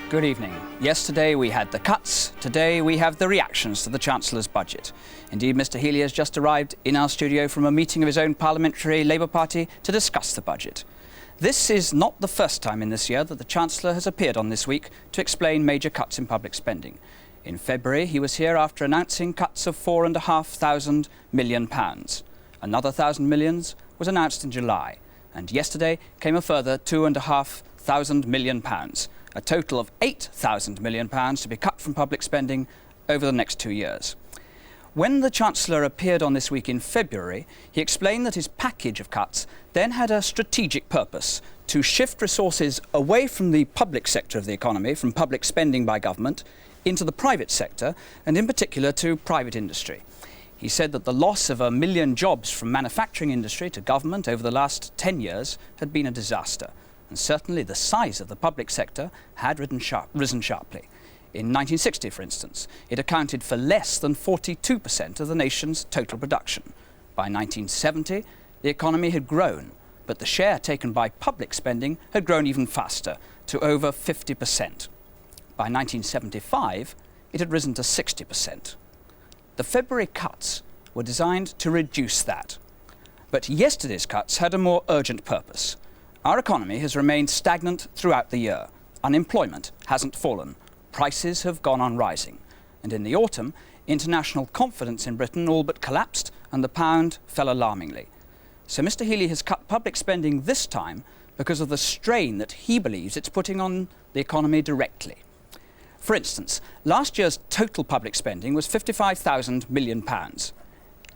Good evening. Yesterday we had the cuts, today we have the reactions to the Chancellor's budget. Indeed, Mr Healey has just arrived in our studio from a meeting of his own parliamentary Labour Party to discuss the budget. This is not the first time in this year that the Chancellor has appeared on This Week to explain major cuts in public spending. In February he was here after announcing cuts of £4,500 million. Another £1,000 million was announced in July, and yesterday came a further £2,500 million. A total of £8,000 million to be cut from public spending over the next 2 years. When the Chancellor appeared on This Week in February, he explained that his package of cuts then had a strategic purpose to shift resources away from the public sector of the economy, from public spending by government, into the private sector, and in particular to private industry. He said that the loss of 1 million jobs from manufacturing industry to government over the last 10 years had been a disaster. And certainly the size of the public sector had risen sharply. In 1960, for instance, it accounted for less than 42% of the nation's total production. By 1970, the economy had grown, but the share taken by public spending had grown even faster, to over 50%. By 1975, it had risen to 60%. The February cuts were designed to reduce that. But yesterday's cuts had a more urgent purpose. Our economy has remained stagnant throughout the year. Unemployment hasn't fallen. Prices have gone on rising. And in the autumn, international confidence in Britain all but collapsed and the pound fell alarmingly. So Mr Healey has cut public spending this time because of the strain that he believes it's putting on the economy directly. For instance, last year's total public spending was £55,000 million.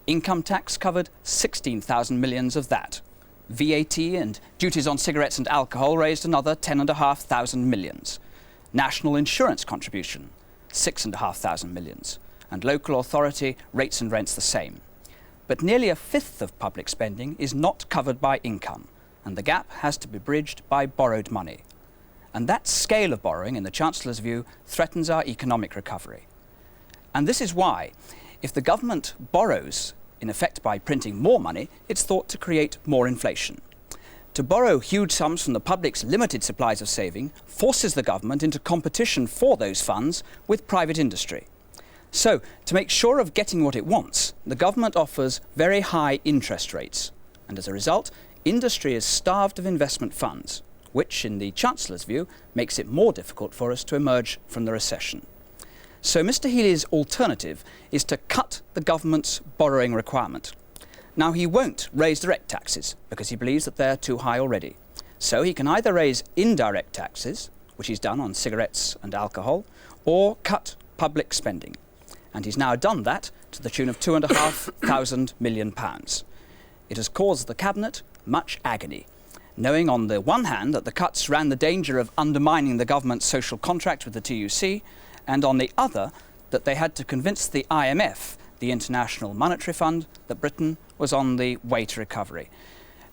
Income tax covered £16,000 million of that. VAT and duties on cigarettes and alcohol raised another £10,500 million. National insurance contribution, £6,500 million. And local authority rates and rents the same. But nearly a fifth of public spending is not covered by income, and the gap has to be bridged by borrowed money. And that scale of borrowing, in the Chancellor's view, threatens our economic recovery. And this is why, if the government borrows, in effect by printing more money, it's thought to create more inflation. To borrow huge sums from the public's limited supplies of saving forces the government into competition for those funds with private industry. So, to make sure of getting what it wants, the government offers very high interest rates. And as a result, industry is starved of investment funds, which, in the Chancellor's view, makes it more difficult for us to emerge from the recession. So Mr Healey's alternative is to cut the government's borrowing requirement. Now, he won't raise direct taxes because he believes that they're too high already. So he can either raise indirect taxes, which he's done on cigarettes and alcohol, or cut public spending. And he's now done that to the tune of £2,500 million. It has caused the Cabinet much agony, knowing on the one hand that the cuts ran the danger of undermining the government's social contract with the TUC, and on the other, that they had to convince the IMF, the International Monetary Fund, that Britain was on the way to recovery.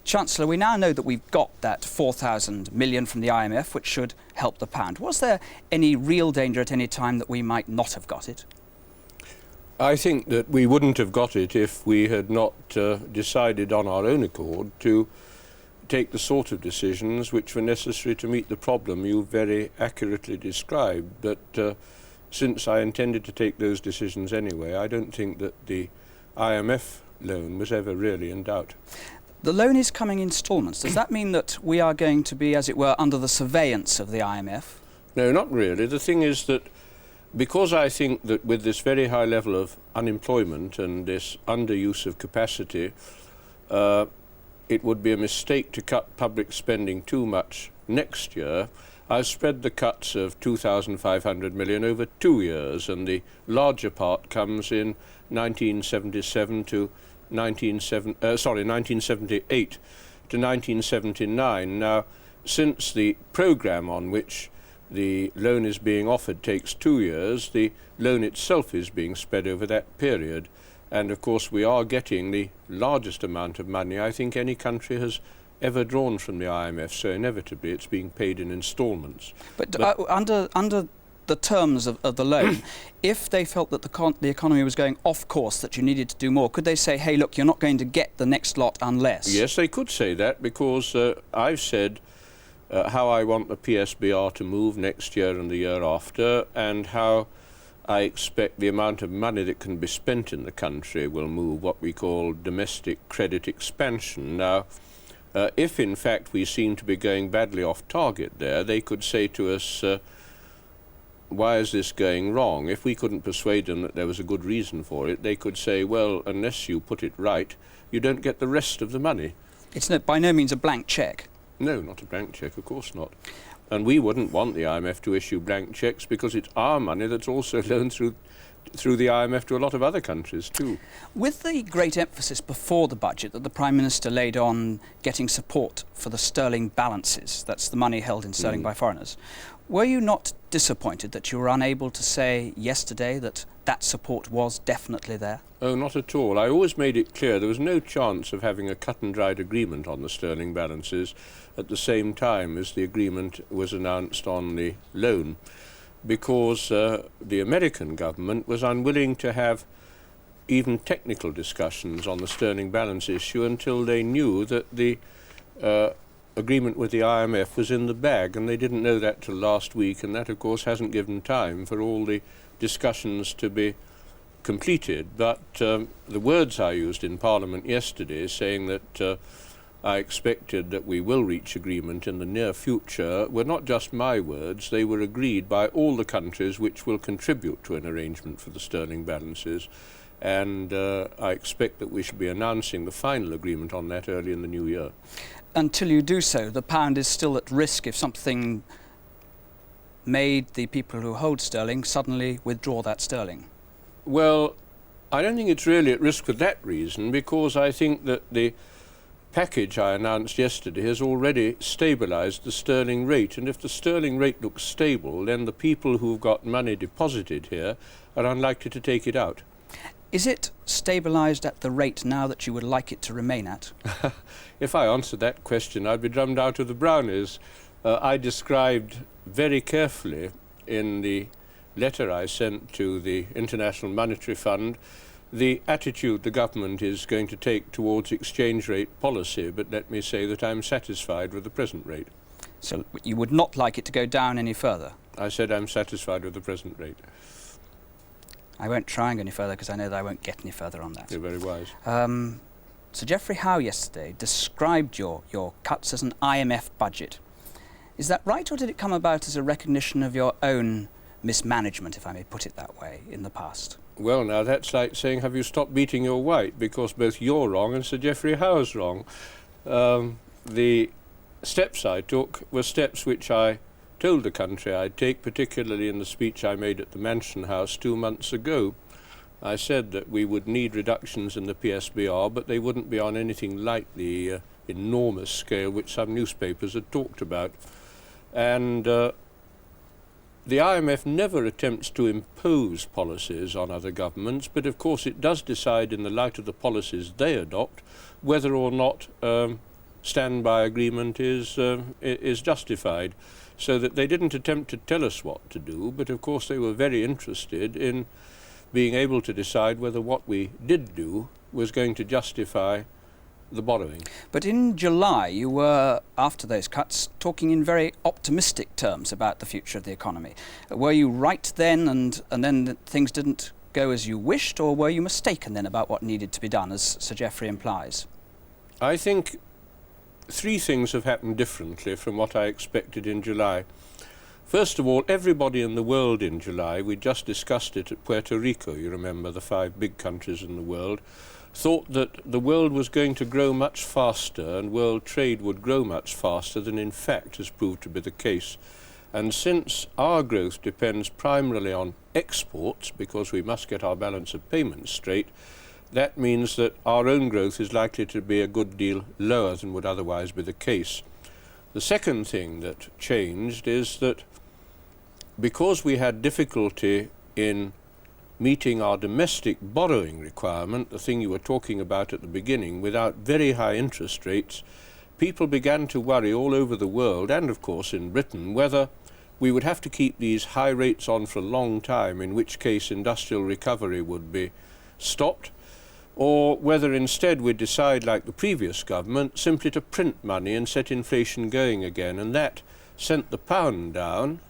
Chancellor, we now know that we've got that £4,000 million from the IMF, which should help the pound. Was there any real danger at any time that we might not have got it? I think that we wouldn't have got it if we had not decided on our own accord to take the sort of decisions which were necessary to meet the problem you very accurately described. But since I intended to take those decisions anyway, I don't think that the IMF loan was ever really in doubt. The loan is coming in instalments. Does that mean that we are going to be, as it were, under the surveillance of the IMF? No, not really. The thing is that because I think that with this very high level of unemployment and this underuse of capacity, it would be a mistake to cut public spending too much next year. I've spread the cuts of £2,500 million over 2 years, and the larger part comes in 1977 to 1978 to 1979. Now, since the programme on which the loan is being offered takes 2 years, the loan itself is being spread over that period. And of course we are getting the largest amount of money I think any country has ever drawn from the IMF, so inevitably it's being paid in instalments. But under the terms of the loan, if they felt that the economy was going off course, that you needed to do more, could they say, hey, look, you're not going to get the next lot unless? Yes, they could say that, because I've said how I want the PSBR to move next year and the year after, and how I expect the amount of money that can be spent in the country will move, what we call domestic credit expansion. Now, if in fact we seem to be going badly off target there, they could say to us, why is this going wrong? If we couldn't persuade them that there was a good reason for it, they could say, well, unless you put it right, you don't get the rest of the money. It's by no means a blank cheque. No, not a blank cheque, of course not. And we wouldn't want the IMF to issue blank cheques because it's our money that's also loaned through the IMF to a lot of other countries too. With the great emphasis before the budget that the Prime Minister laid on getting support for the sterling balances, that's the money held in sterling by foreigners, were you not disappointed that you were unable to say yesterday that that support was definitely there? Oh, not at all. I always made it clear there was no chance of having a cut-and-dried agreement on the sterling balances at the same time as the agreement was announced on the loan, because the American government was unwilling to have even technical discussions on the sterling balance issue until they knew that the agreement with the IMF was in the bag, and they didn't know that till last week, and that of course hasn't given time for all the discussions to be completed. But the words I used in Parliament yesterday, saying that I expected that we will reach agreement in the near future, were not just my words, they were agreed by all the countries which will contribute to an arrangement for the sterling balances, and I expect that we should be announcing the final agreement on that early in the new year. Until you do so, the pound is still at risk if something made the people who hold sterling suddenly withdraw that sterling. Well, I don't think it's really at risk for that reason, because I think that the package I announced yesterday has already stabilised the sterling rate, and if the sterling rate looks stable, then the people who've got money deposited here are unlikely to take it out. Is it stabilised at the rate now that you would like it to remain at? If I answered that question, I'd be drummed out of the brownies. I described very carefully in the letter I sent to the International Monetary Fund the attitude the government is going to take towards exchange rate policy, but let me say that I'm satisfied with the present rate. So you would not like it to go down any further? I said I'm satisfied with the present rate. I won't try and go any further because I know that I won't get any further on that. You're very wise. Sir Geoffrey Howe yesterday described your cuts as an IMF budget. Is that right, or did it come about as a recognition of your own mismanagement, if I may put it that way, in the past? Well, now that's like saying, have you stopped beating your white? Because both you're wrong and Sir Geoffrey Howe's wrong. The steps I took were steps which I told the country I'd take, particularly in the speech I made at the Mansion House 2 months ago. I said that we would need reductions in the PSBR, but they wouldn't be on anything like the enormous scale which some newspapers had talked about. And the IMF never attempts to impose policies on other governments, but of course it does decide in the light of the policies they adopt whether or not standby agreement is justified. So that they didn't attempt to tell us what to do, but of course they were very interested in being able to decide whether what we did do was going to justify the borrowing. But in July you were, after those cuts, talking in very optimistic terms about the future of the economy. Were you right then and then things didn't go as you wished, or were you mistaken then about what needed to be done, as Sir Geoffrey implies? I think three things have happened differently from what I expected in July. First of all, everybody in the world in July, we just discussed it at Puerto Rico, you remember, the 5 big countries in the world, thought that the world was going to grow much faster and world trade would grow much faster than in fact has proved to be the case. And since our growth depends primarily on exports, because we must get our balance of payments straight, that means that our own growth is likely to be a good deal lower than would otherwise be the case. The second thing that changed is that because we had difficulty in meeting our domestic borrowing requirement, the thing you were talking about at the beginning, without very high interest rates, people began to worry all over the world, and of course in Britain, whether we would have to keep these high rates on for a long time, in which case industrial recovery would be stopped, or whether instead we decide, like the previous government, simply to print money and set inflation going again. And that sent the pound down,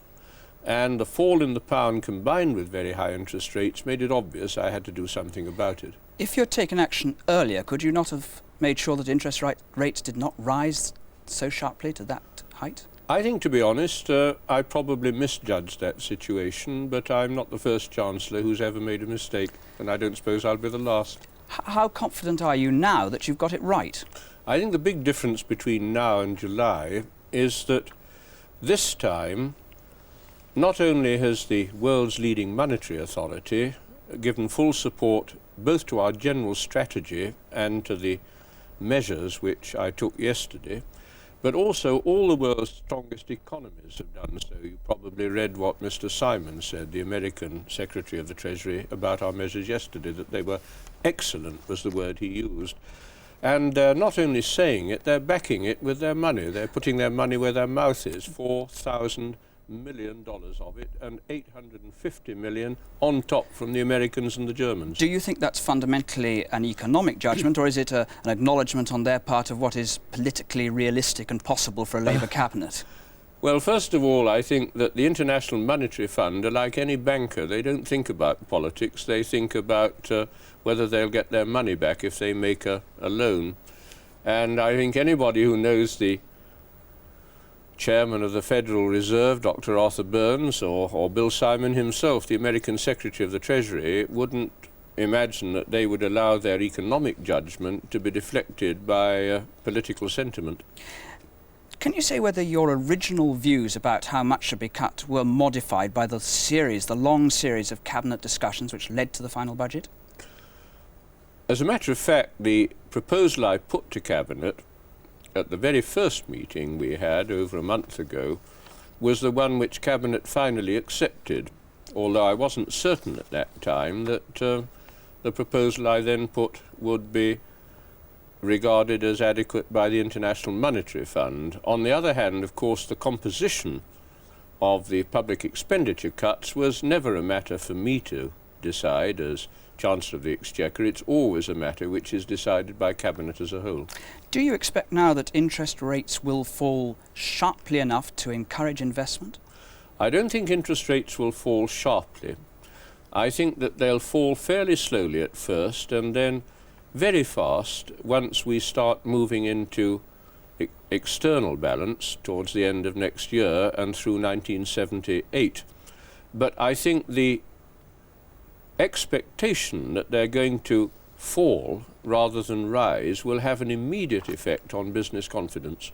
and the fall in the pound combined with very high interest rates made it obvious I had to do something about it. If you'd taken action earlier, could you not have made sure that interest rates did not rise so sharply to that height? I think, to be honest, I probably misjudged that situation, but I'm not the first Chancellor who's ever made a mistake, and I don't suppose I'll be the last. How confident are you now that you've got it right? I think the big difference between now and July is that this time not only has the world's leading monetary authority given full support both to our general strategy and to the measures which I took yesterday, but also all the world's strongest economies have done so. You probably read what Mr. Simon said, the American Secretary of the Treasury, about our measures yesterday, that they were excellent, was the word he used. And they're not only saying it, they're backing it with their money. They're putting their money where their mouth is, $4,000 million of it, and 850 million on top from the Americans and the Germans. Do you think that's fundamentally an economic judgment, or is it an acknowledgement on their part of what is politically realistic and possible for a Labour cabinet? Well, first of all, I think that the International Monetary Fund are like any banker. They don't think about politics. They think about whether they'll get their money back if they make a loan. And I think anybody who knows the Chairman of the Federal Reserve, Dr. Arthur Burns, or Bill Simon himself, the American Secretary of the Treasury, wouldn't imagine that they would allow their economic judgment to be deflected by political sentiment. Can you say whether your original views about how much should be cut were modified by the long series of cabinet discussions which led to the final budget? As a matter of fact, the proposal I put to Cabinet at the very first meeting we had over a month ago was the one which Cabinet finally accepted, although I wasn't certain at that time that the proposal I then put would be regarded as adequate by the International Monetary Fund. On the other hand, of course, the composition of the public expenditure cuts was never a matter for me to decide as Chancellor of the Exchequer. It's always a matter which is decided by Cabinet as a whole. Do you expect now that interest rates will fall sharply enough to encourage investment? I don't think interest rates will fall sharply. I think that they'll fall fairly slowly at first and then very fast once we start moving into external balance towards the end of next year and through 1978. But I think the expectation that they're going to fall rather than rise will have an immediate effect on business confidence.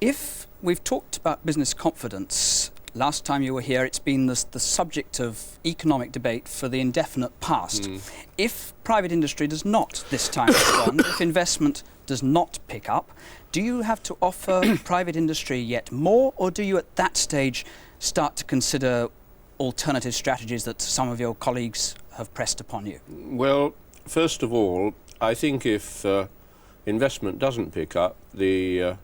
If we've talked about business confidence, last time you were here, it's been the subject of economic debate for the indefinite past. If private industry does not this time respond, if investment does not pick up, do you have to offer private industry yet more, or do you at that stage start to consider alternative strategies that some of your colleagues have pressed upon you? Well, first of all, I think if investment doesn't pick up, the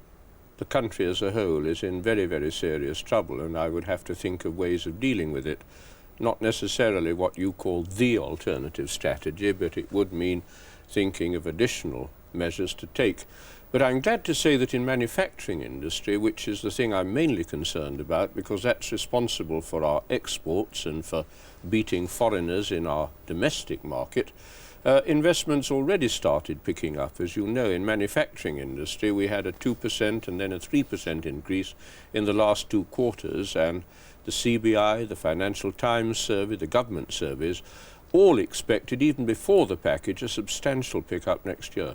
country as a whole is in very, very serious trouble, and I would have to think of ways of dealing with it. Not necessarily what you call the alternative strategy, but it would mean thinking of additional measures to take. But I'm glad to say that in manufacturing industry, which is the thing I'm mainly concerned about, because that's responsible for our exports and for beating foreigners in our domestic market, investments already started picking up. As you know, in manufacturing industry, we had a 2% and then a 3% increase in the last 2 quarters, and the CBI, the Financial Times survey, the government surveys, all expected, even before the package, a substantial pickup next year.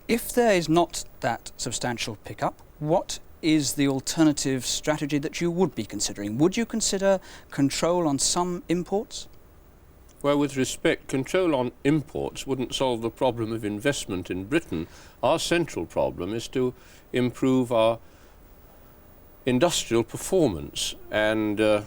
If there is not that substantial pickup, what is the alternative strategy that you would be considering? Would you consider control on some imports? Well, with respect, control on imports wouldn't solve the problem of investment in Britain. Our central problem is to improve our industrial performance, and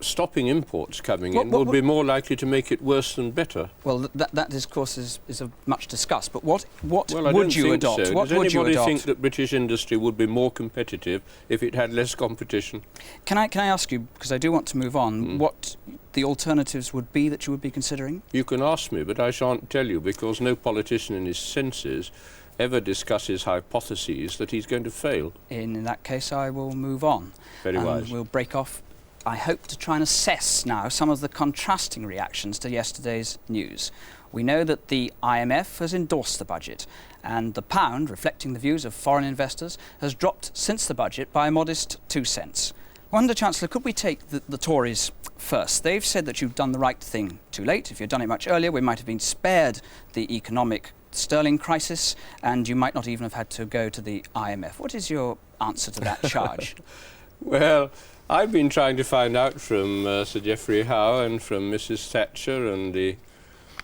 stopping imports coming in would be more likely to make it worse than better. Well, that discourse is much discussed. But what well, would you adopt? So. What Does would you anybody adopt? think that British industry would be more competitive if it had less competition? Can I ask you, because I do want to move on, what the alternatives would be that you would be considering? You can ask me, but I shan't tell you, because no politician in his senses ever discusses hypotheses that he's going to fail. In that case, I will move on. Very wise. We'll break off. I hope to try and assess now some of the contrasting reactions to yesterday's news. We know that the IMF has endorsed the budget, and the pound, reflecting the views of foreign investors, has dropped since the budget by a modest 2 cents. I wonder, Chancellor, could we take the Tories first? They've said that you've done the right thing too late. If you'd done it much earlier, we might have been spared the economic sterling crisis, and you might not even have had to go to the IMF. What is your answer to that charge? Well, I've been trying to find out from Sir Geoffrey Howe and from Mrs. Thatcher and the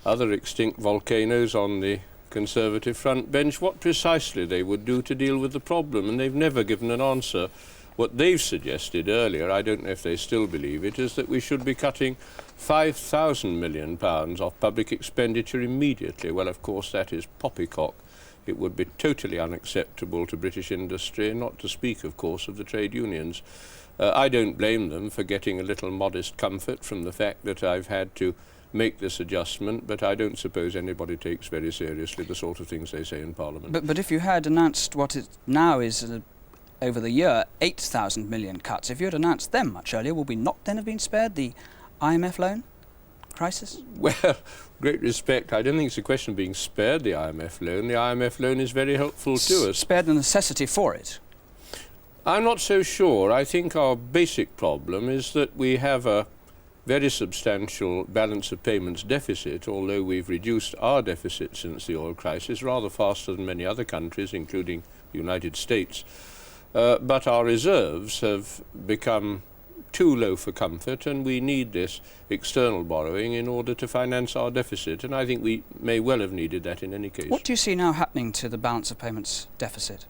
other extinct volcanoes on the Conservative front bench what precisely they would do to deal with the problem, and they've never given an answer. What they've suggested earlier, I don't know if they still believe it, is that we should be cutting £5,000 million off public expenditure immediately. Well, of course, that is poppycock. It would be totally unacceptable to British industry, not to speak, of course, of the trade unions. I don't blame them for getting a little modest comfort from the fact that I've had to make this adjustment, but I don't suppose anybody takes very seriously the sort of things they say in Parliament. But if you had announced what it now is over the year, 8,000 million cuts, if you had announced them much earlier, would we not then have been spared the IMF loan crisis? Well, great respect, I don't think it's a question of being spared the IMF loan. The IMF loan is very helpful to us. Spared the necessity for it? I'm not so sure. I think our basic problem is that we have a very substantial balance of payments deficit, although we've reduced our deficit since the oil crisis rather faster than many other countries, including the United States. But our reserves have become too low for comfort, and we need this external borrowing in order to finance our deficit, and I think we may well have needed that in any case. What do you see now happening to the balance of payments deficit?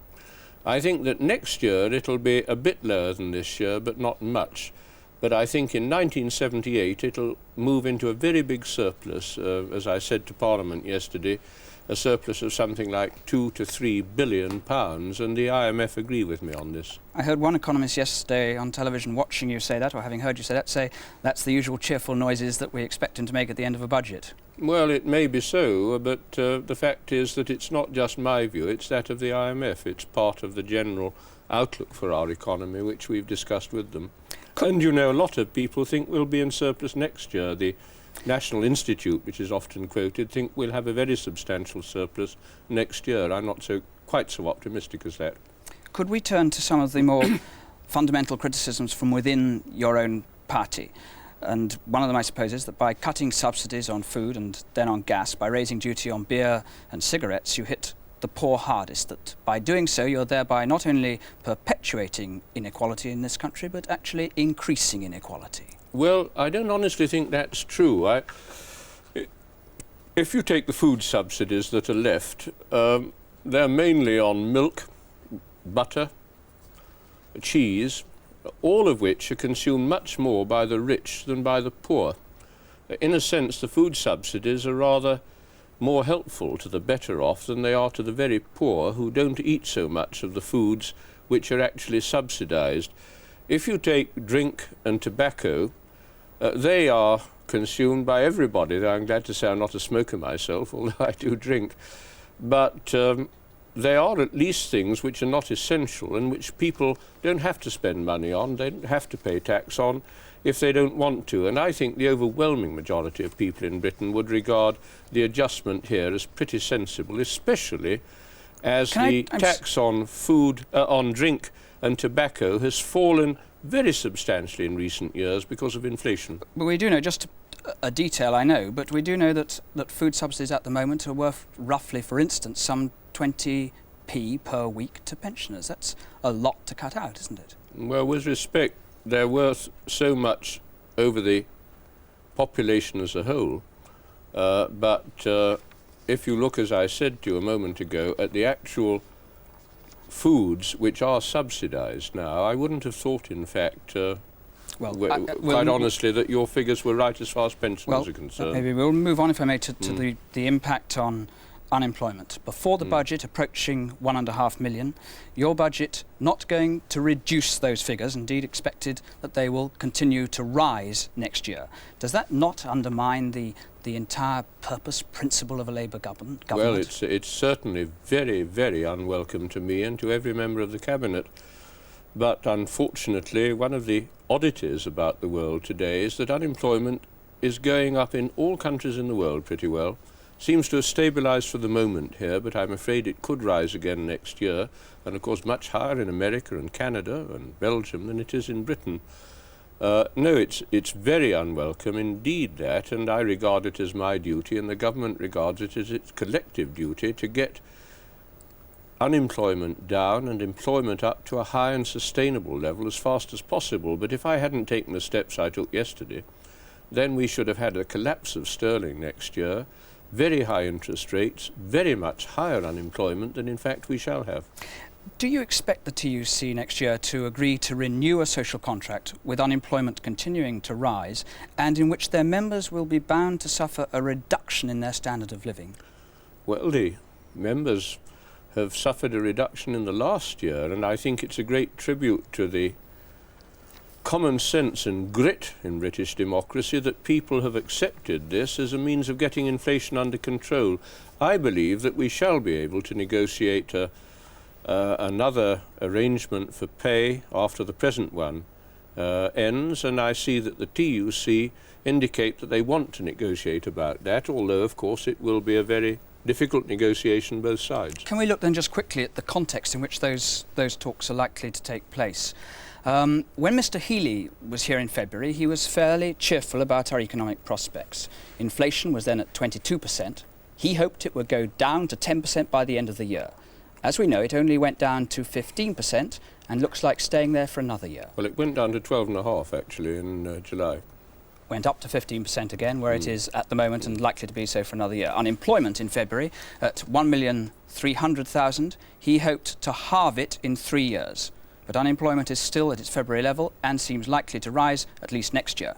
I think that next year it'll be a bit lower than this year, but not much. But I think in 1978 it'll move into a very big surplus, as I said to Parliament yesterday, a surplus of something like £2 to £3 billion, and the IMF agree with me on this. I heard one economist yesterday on television watching you say that, or having heard you say that, say that's the usual cheerful noises that we expect him to make at the end of a budget. Well, it may be so, but the fact is that it's not just my view, it's that of the IMF. It's part of the general outlook for our economy, which we've discussed with them. And you know, a lot of people think we'll be in surplus next year. The National Institute, which is often quoted, think we'll have a very substantial surplus next year. I'm not quite so optimistic as that. Could we turn to some of the more fundamental criticisms from within your own party? And one of them, I suppose, is that by cutting subsidies on food and then on gas, by raising duty on beer and cigarettes, you hit the poor hardest, that by doing so you're thereby not only perpetuating inequality in this country, but actually increasing inequality. Well, I don't honestly think that's true. If you take the food subsidies that are left, they're mainly on milk, butter, cheese, all of which are consumed much more by the rich than by the poor. In a sense, the food subsidies are rather more helpful to the better off than they are to the very poor, who don't eat so much of the foods which are actually subsidised. If you take drink and tobacco, they are consumed by everybody. I'm glad to say I'm not a smoker myself, although I do drink. But they are at least things which are not essential and which people don't have to spend money on, they don't have to pay tax on if they don't want to. And I think the overwhelming majority of people in Britain would regard the adjustment here as pretty sensible, especially as the tax on food, on drink and tobacco has fallen very substantially in recent years because of inflation. But we do know, just a detail I know, but we do know that food subsidies at the moment are worth roughly, for instance, some 20p per week to pensioners. That's a lot to cut out, isn't it? Well, with respect, they're worth so much over the population as a whole, but if you look, as I said to you a moment ago, at the actual foods which are subsidised now, I wouldn't have thought, in fact, Well, quite honestly, that your figures were right as far as pensioners are concerned. Maybe we'll move on, if I may, to the impact on unemployment. Before the budget approaching 1.5 million, your budget not going to reduce those figures, indeed expected that they will continue to rise next year. Does that not undermine the entire purpose, principle of a Labour government? Well, it's certainly very, very unwelcome to me and to every member of the Cabinet. But unfortunately, one of the oddities about the world today is that unemployment is going up in all countries in the world pretty well. Seems to have stabilised for the moment here, but I'm afraid it could rise again next year, and of course much higher in America and Canada and Belgium than it is in Britain. No, it's very unwelcome indeed, that, and I regard it as my duty, and the government regards it as its collective duty, to get unemployment down and employment up to a high and sustainable level as fast as possible. But if I hadn't taken the steps I took yesterday, then we should have had a collapse of sterling next year, very high interest rates, very much higher unemployment than in fact we shall have. Do you expect the TUC next year to agree to renew a social contract with unemployment continuing to rise, and in which their members will be bound to suffer a reduction in their standard of living? Well, the members have suffered a reduction in the last year, and I think it's a great tribute to the common sense and grit in British democracy that people have accepted this as a means of getting inflation under control. I believe that we shall be able to negotiate another arrangement for pay after the present one ends, and I see that the TUC indicate that they want to negotiate about that, although of course it will be a very difficult negotiation both sides. Can we look then just quickly at the context in which those talks are likely to take place? When Mr. Healey was here in February, he was fairly cheerful about our economic prospects. Inflation was then at 22%. He hoped it would go down to 10% by the end of the year. As we know, it only went down to 15% and looks like staying there for another year. Well, it went down to 12.5 actually in July. Went up to 15% again, where it is at the moment and likely to be so for another year. Unemployment in February at 1,300,000. He hoped to halve it in 3 years. But unemployment is still at its February level and seems likely to rise at least next year.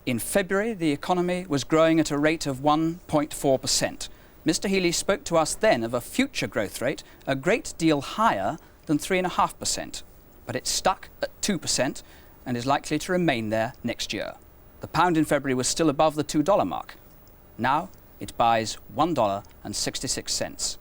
In February, the economy was growing at a rate of 1.4%. Mr. Healey spoke to us then of a future growth rate a great deal higher than 3.5%. But it's stuck at 2% and is likely to remain there next year. The pound in February was still above the $2 mark. Now it buys $1.66.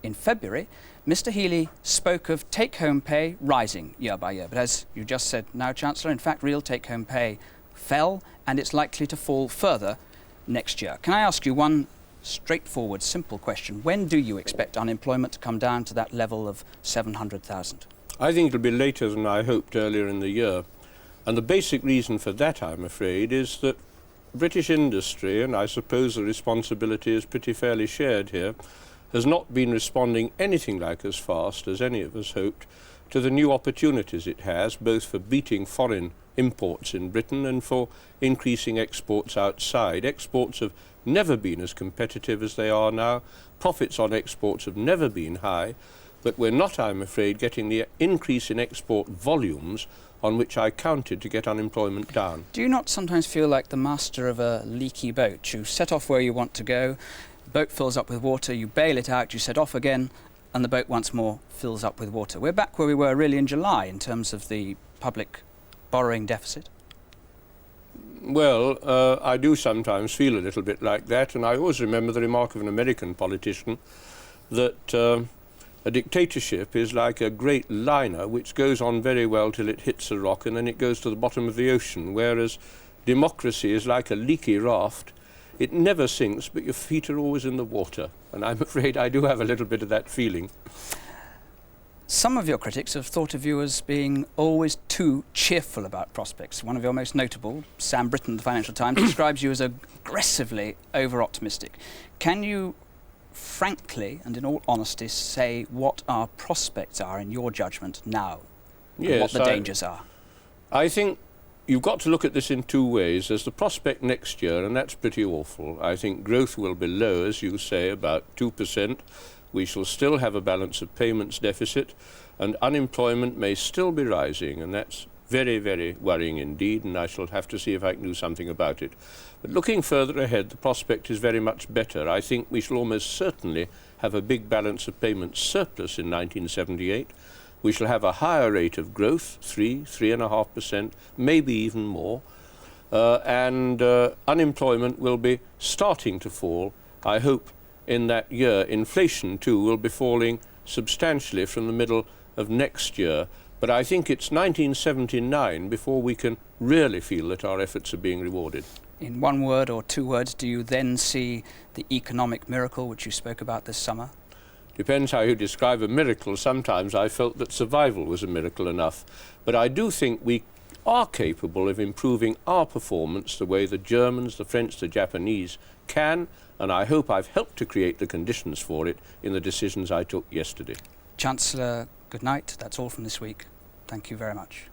In February, Mr. Healey spoke of take-home pay rising year by year. But as you just said now, Chancellor, in fact, real take-home pay fell and it's likely to fall further next year. Can I ask you one straightforward, simple question? When do you expect unemployment to come down to that level of 700,000? I think it'll be later than I hoped earlier in the year. And the basic reason for that, I'm afraid, is that British industry, and I suppose the responsibility is pretty fairly shared here, has not been responding anything like as fast as any of us hoped to the new opportunities it has, both for beating foreign imports in Britain and for increasing exports outside. Exports have never been as competitive as they are now. Profits on exports have never been high, but we're not, I'm afraid, getting the increase in export volumes on which I counted to get unemployment down. Do you not sometimes feel like the master of a leaky boat? You set off where you want to go, the boat fills up with water, you bail it out, you set off again, and the boat once more fills up with water. We're back where we were really in July in terms of the public borrowing deficit. Well, I do sometimes feel a little bit like that, and I always remember the remark of an American politician that a dictatorship is like a great liner which goes on very well till it hits a rock and then it goes to the bottom of the ocean, whereas democracy is like a leaky raft. It never sinks, but your feet are always in the water, and I'm afraid I do have a little bit of that feeling. Some of your critics have thought of you as being always too cheerful about prospects. One of your most notable, Sam Britton, of the Financial Times, describes you as aggressively over-optimistic. Can you frankly and in all honesty say what our prospects are in your judgment now? Yes, and what the dangers are? I think you've got to look at this in two ways. There's the prospect next year, and that's pretty awful. I think growth will be low, as you say, about 2%. We shall still have a balance of payments deficit, and unemployment may still be rising, and that's very, very worrying indeed, and I shall have to see if I can do something about it. But looking further ahead, the prospect is very much better. I think we shall almost certainly have a big balance of payments surplus in 1978. We shall have a higher rate of growth, 3.5%, maybe even more, and unemployment will be starting to fall. I hope in that year inflation too will be falling substantially from the middle of next year. But I think it's 1979 before we can really feel that our efforts are being rewarded. In one word or two words, do you then see the economic miracle which you spoke about this summer? Depends how you describe a miracle. Sometimes I felt that survival was a miracle enough. But I do think we are capable of improving our performance the way the Germans, the French, the Japanese can, and I hope I've helped to create the conditions for it in the decisions I took yesterday. Chancellor, good night. That's all from this week. Thank you very much.